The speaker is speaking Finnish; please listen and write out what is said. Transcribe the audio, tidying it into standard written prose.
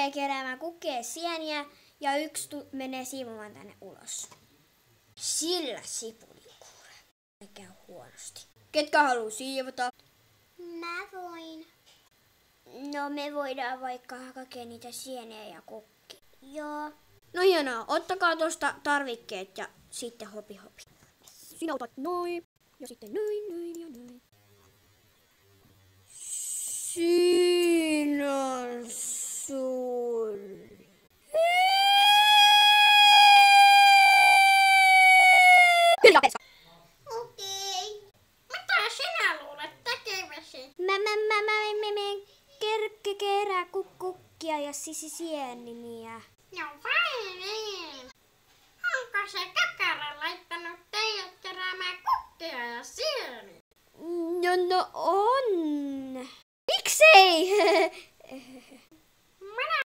menee keräämään kukkia ja sieniä ja yksi menee siivomaan tänne ulos. Sillä sipulikuure. Ei käy huonosti. Ketkä haluaa siivota? Mä voin. No me voidaan vaikka hakea niitä sieniä ja kukkia. Joo. No hienoa, ottakaa tosta tarvikkeet ja sitten hopi. Sinä otat noin ja sitten noin ja noin. Siinä on sul. Okei. Mitä sinä luulet tekeväsi? Mä kerää kukkia ja sienimiä. No vai niin. Onko se kakara laittanut teidät keräämään kukkia ja sieniä? No on. Miksei?